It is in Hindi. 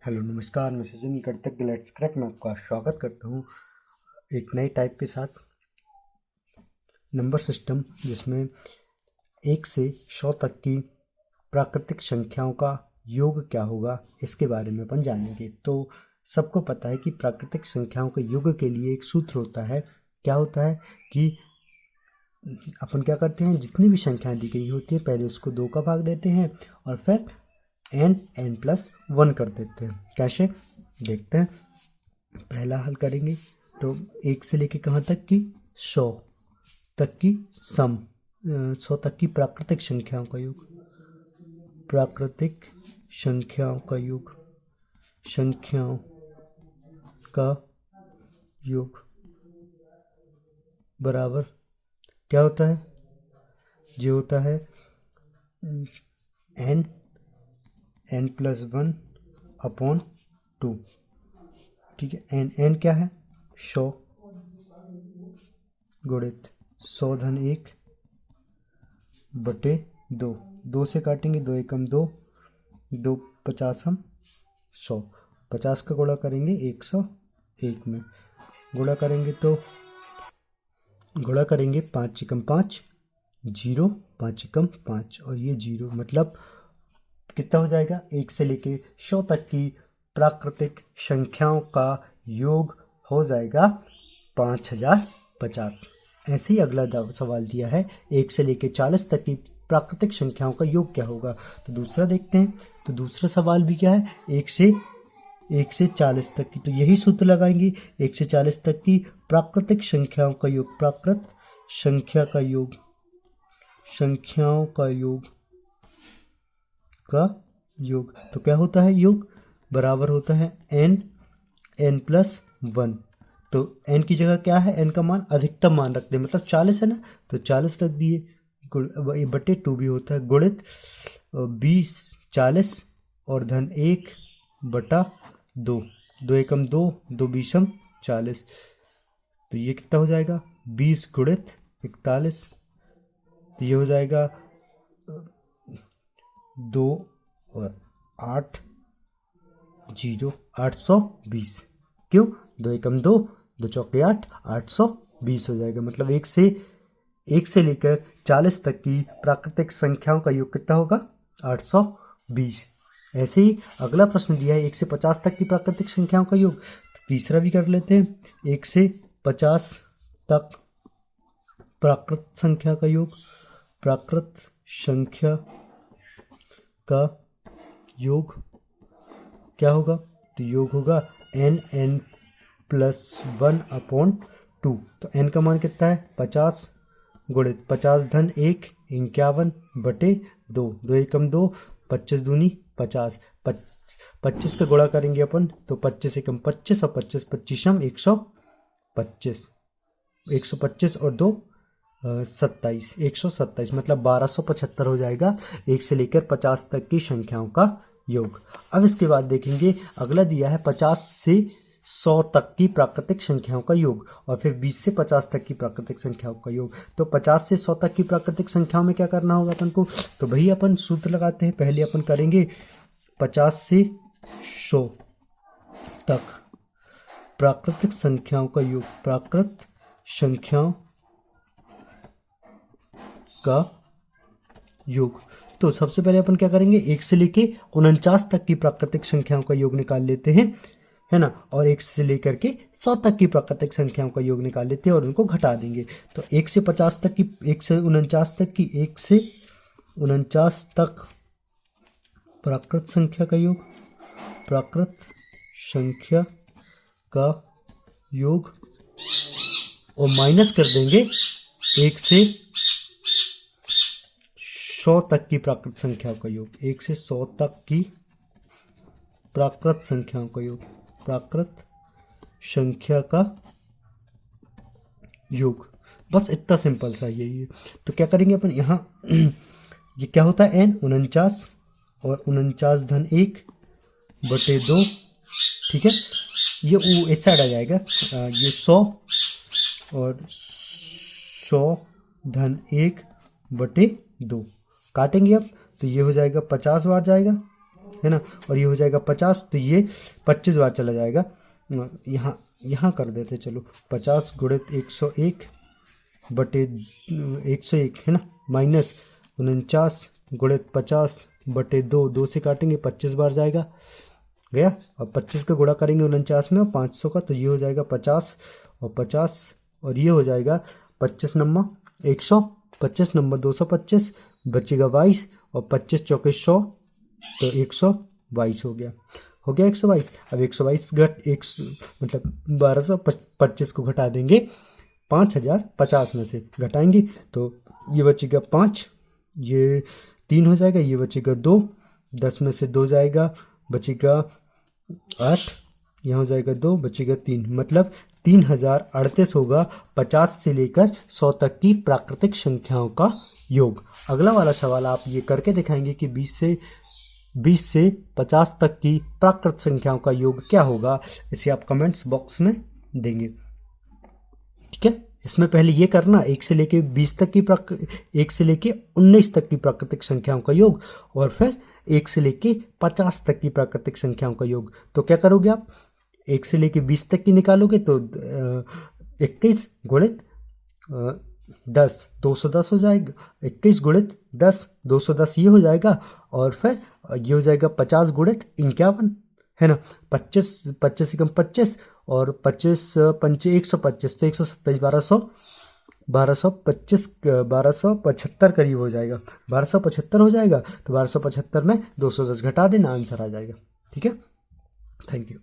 हेलो नमस्कार, मैं सचिन कृतज्ञ लेट्स क्रैक में आपका स्वागत करता हूँ एक नए टाइप के साथ नंबर सिस्टम, जिसमें 1 से 100 तक की प्राकृतिक संख्याओं का योग क्या होगा इसके बारे में अपन जानेंगे। तो सबको पता है कि प्राकृतिक संख्याओं के योग के लिए एक सूत्र होता है। क्या होता है कि अपन क्या करते हैं, जितनी भी संख्याएं दी गई होती हैं पहले उसको 2 का भाग देते हैं और फिर n+1 कर देते हैं। कैसे देखते हैं। पहला हल करेंगे तो 1 से लेके कहाँ तक की 100 तक की सम 100 तक की प्राकृतिक संख्याओं का योग, प्राकृतिक संख्याओं का योग, संख्याओं का योग बराबर क्या होता है, ये होता है n+1/2। ठीक है, n क्या है 100 गुणित 100 - 1/2। 2 से काटेंगे, 2 एकम 2, 2 50 100, 50 का गुणा करेंगे 101 में, गुणा करेंगे तो 5 एकम 5 0, 5 एकम 5 और ये 0, मतलब कितना हो जाएगा 1 से लेके 100 तक की प्राकृतिक संख्याओं का योग हो जाएगा 5050। ऐसे ही अगला सवाल दिया है 1 से लेके 40 तक की प्राकृतिक संख्याओं का योग क्या होगा। तो दूसरा देखते हैं। तो दूसरा सवाल भी क्या है, 1 से 40 तक की, तो यही सूत्र लगाएंगे। 1 से 40 तक की प्राकृतिक संख्याओं का योग, प्राकृत संख्या का योग, संख्याओं का योग तो क्या होता है, योग बराबर होता है n+1। तो n की जगह क्या है, n का मान अधिकतम मान रखते हैं, मतलब 40 है ना, तो 40 रख दिए, बटे 2 भी होता है, गुणित 20 40 और धन 1/2, 2 एकम 2, 2 बीसम 40। तो ये कितना हो जाएगा 20 गुणित 41, तो ये हो जाएगा 2 और 8 0 820। क्यों, 2 एकम 2, 2 चौके 8, 820 हो जाएगा। मतलब 1 से लेकर 40 तक की प्राकृतिक संख्याओं का योग कितना होगा 820। ऐसे ही अगला प्रश्न दिया है 1 से 50 तक की प्राकृतिक संख्याओं का योग। तो तीसरा भी कर लेते हैं। 1 से 50 तक प्राकृत संख्या का योग, प्राकृत संख्या का योग क्या होगा, तो योग होगा n+1/2। तो n का मान कितना है 50 गुणित 50 धन 1 51/2, 2 एकम 2, 25 दूनी 50, 25 का गुणा करेंगे अपन तो 25 एकम 25 और 25 पच्चीसम 125, 125 और 2 27, 127, मतलब 1275 हो जाएगा 1 से लेकर 50 तक की संख्याओं का योग। अब इसके बाद देखेंगे, अगला दिया है 50 से 100 तक की प्राकृतिक संख्याओं का योग और फिर 20 से 50 तक की प्राकृतिक संख्याओं का योग। तो 50 से 100 तक की प्राकृतिक संख्याओं में क्या करना होगा अपन को, तो भाई अपन सूत्र लगाते हैं। पहले अपन करेंगे 50 से 100 तक प्राकृतिक संख्याओं का योग, प्राकृत संख्याओं का योग। तो सबसे पहले अपन क्या करेंगे, 1 से लेके 49 तक की प्राकृतिक संख्याओं का योग निकाल लेते हैं, है ना, और 1 से लेकर के 100 तक की प्राकृतिक संख्याओं का योग निकाल लेते हैं और उनको घटा देंगे। तो 1 से 50 तक की, 1 से 49 तक की, 1 से 49 तक प्राकृत संख्या का योग, प्राकृत संख्या का योग, और माइनस कर देंगे 1 से 100 तक की प्राकृत संख्याओं का योग, 1 से 100 तक की प्राकृत संख्याओं का योग, प्राकृत संख्या का योग। बस इतना सिंपल सा यही है। तो क्या करेंगे अपन यहाँ ये क्या होता है n 49 और 49 धन 1/2, ठीक है, ये इस साइड आ जाएगा, ये 100 और 100 धन 1/2 काटेंगे अब, तो ये हो जाएगा 50 बार जाएगा है ना, और ये हो जाएगा 50, तो ये 25 बार चला जाएगा। यहाँ यहाँ कर देते चलो, 50 गुणित 101 बटे 101 है ना, माइनस 49 गुणित 50 बटे 2 से काटेंगे 25 बार जाएगा, गया। और 25 का गुणा करेंगे 49 में और 500 का, तो ये हो जाएगा 50 और 50, और ये हो जाएगा 25 नंबर 100, 25 नंबर 225, बचेगा 22, और 25 चौके 100, तो 122 हो गया 122। अब 122 घट 100 मतलब 1225 को घटा देंगे 5050 में से, घटाएंगे तो ये बचेगा 5, ये 3 हो जाएगा, ये बचेगा 2, 10 में से 2 जाएगा, बचेगा 8, यहाँ हो जाएगा 2, बचेगा 3, मतलब 3038 होगा 50 से लेकर 100 तक की प्राकृतिक संख्याओं का योग। अगला वाला सवाल आप ये करके दिखाएंगे कि 20 से 50 तक की प्राकृत संख्याओं का योग क्या होगा, इसे आप कमेंट्स बॉक्स में देंगे। ठीक है, इसमें पहले ये करना 1 से लेके 20 तक की 1 से लेके 19 तक की प्राकृतिक संख्याओं का योग, और फिर 1 से लेके 50 तक की प्राकृतिक संख्याओं का योग। तो क्या करोगे आप, 1 से लेके 20 तक की निकालोगे तो 21 गुणित 10 210 हो जाएगा, 21 गुणित 10 210 ये हो जाएगा, और फिर ये हो जाएगा 50 गुणित 51 है ना, 25 एकम 25 और 25 पंचे 125, तो 127 1275 करीब हो जाएगा, 1275 हो जाएगा, तो 1275 में 210 घटा देना, आंसर आ जाएगा। ठीक है, थैंक यू।